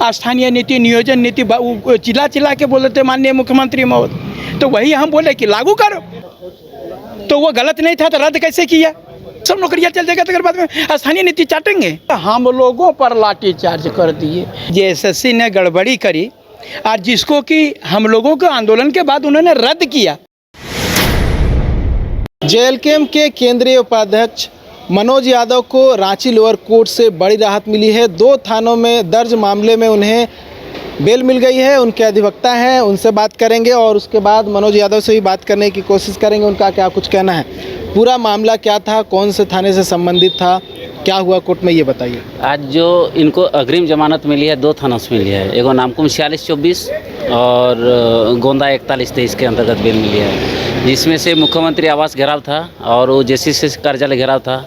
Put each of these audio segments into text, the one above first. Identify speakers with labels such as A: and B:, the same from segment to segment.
A: स्थानीय नीति, नियोजन नीति चिल्ला चिल्ला के बोले थे माननीय मुख्यमंत्री महोदय, तो वही हम बोले कि लागू करो। तो वो गलत नहीं था तो रद्द कैसे किया? सब नौकरियां चल जाएगा तो अगर बाद में स्थानीय नीति चाटेंगे। हम लोगों पर लाठी चार्ज कर दिए। जेएसएससी ने गड़बड़ी करी और जिसको कि हम लोगों के आंदोलन के बाद उन्होंने रद्द किया।
B: जेएलकेएम के केंद्रीय उपाध्यक्ष मनोज यादव को रांची लोअर कोर्ट से बड़ी राहत मिली है। 2 थानों में दर्ज मामले में उन्हें बेल मिल गई है। उनके अधिवक्ता हैं, उनसे बात करेंगे और उसके बाद मनोज यादव से भी बात करने की कोशिश करेंगे। उनका क्या कुछ कहना है, पूरा मामला क्या था, कौन से थाने से संबंधित था, क्या हुआ कोर्ट में, ये बताइए।
C: आज जो इनको अग्रिम जमानत मिली है 2 थानों से मिली है। एगो नामकुम 4624 और गोंदा 4123 के अंतर्गत बेल मिली है, जिसमें से मुख्यमंत्री आवास घेराव था और वो जेसीसी कार्यालय घेराव था।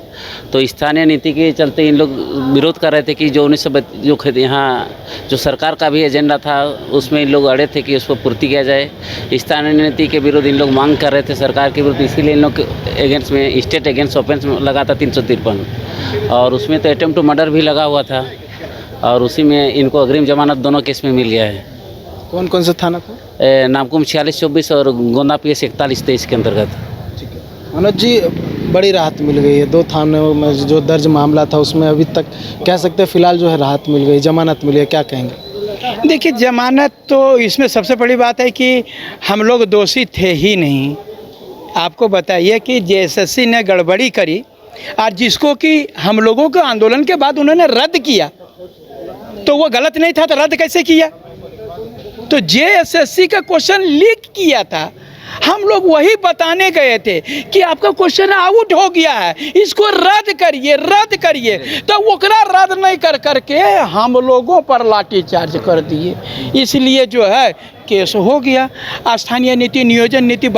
C: तो स्थानीय नीति के चलते इन लोग विरोध कर रहे थे कि जो 19 यहाँ जो सरकार का भी एजेंडा था उसमें इन लोग अड़े थे कि उसको पूर्ति किया जाए। स्थानीय नीति के विरुद्ध इन लोग मांग कर रहे थे सरकार के विरुद्ध, इसीलिए इन लोग अगेंस्ट में स्टेट अगेंस्ट ऑफेंस लगा था 353 और उसमें तो अटेम्प्ट टू मर्डर भी लगा हुआ था और उसी में इनको अग्रिम जमानत दोनों केस में मिल गया है।
B: कौन कौन सा थाना था?
C: नामकुम 4624 और गोंदा PS 4123 के अंतर्गत।
B: ठीक है मनोज जी, बड़ी राहत मिल गई है। 2 थानों में जो दर्ज मामला था उसमें अभी तक कह सकते हैं फिलहाल जो है राहत मिल गई, जमानत मिली है, क्या कहेंगे?
A: देखिए, जमानत तो इसमें सबसे बड़ी बात है कि हम लोग दोषी थे ही नहीं। आपको बताइए कि जेएसएससी ने गड़बड़ी करी और जिसको कि हम लोगों के आंदोलन के बाद उन्होंने रद्द किया, तो वो गलत नहीं था तो रद्द कैसे किया? तो जेएसएससी का क्वेश्चन लीक किया था, हम लोग वही बताने गए थे कि आपका क्वेश्चन आउट हो गया है, इसको रद्द करिए, रद्द करिए। तो ओकरा रद्द नहीं कर करके हम लोगों पर लाठी चार्ज कर दिए, इसलिए जो है केस हो गया। स्थानीय नीति, नियोजन नीति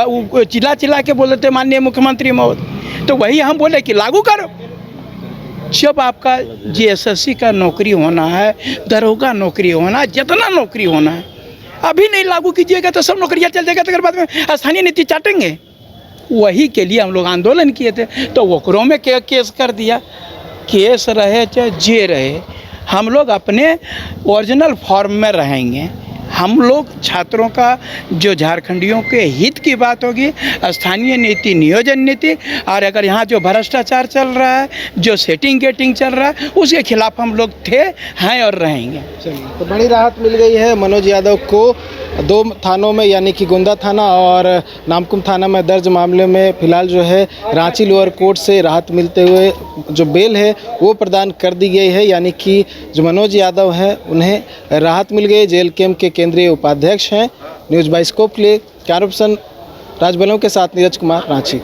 A: चिल्ला चिल्ला के बोले थे माननीय मुख्यमंत्री महोदय, तो वही हम बोले कि लागू करो। जब आपका जेएसएससी का नौकरी होना है, दरोगा नौकरी होना है, जितना नौकरी होना है, अभी नहीं लागू कीजिएगा तो सब नौकरियां चल जाएगा तो अगर बाद में स्थानीय नीति चाटेंगे। वही के लिए हम लोग आंदोलन किए थे, तो वकरों में केस कर दिया। केस रहे चाहे जे रहे, हम लोग अपने ओरिजिनल फॉर्म में रहेंगे। हम लोग छात्रों का जो झारखंडियों के हित की बात होगी, स्थानीय नीति, नियोजन नीति, और अगर यहाँ जो भ्रष्टाचार चल रहा है, जो सेटिंग गेटिंग चल रहा है, उसके खिलाफ हम लोग थे, हैं और रहेंगे।
B: चलिए, तो बड़ी राहत मिल गई है मनोज यादव को। 2 थानों में यानी कि गोंदा थाना और नामकुम थाना में दर्ज मामले में फिलहाल जो है रांची लोअर कोर्ट से राहत मिलते हुए जो बेल है वो प्रदान कर दी गई है, यानी कि जो मनोज यादव है उन्हें राहत मिल गई। जेएलकेएम के केंद्रीय उपाध्यक्ष हैं। न्यूज़ बाइस्कोप के लिए कैमरा पर्सन राजबलों के साथ नीरज कुमार, रांची।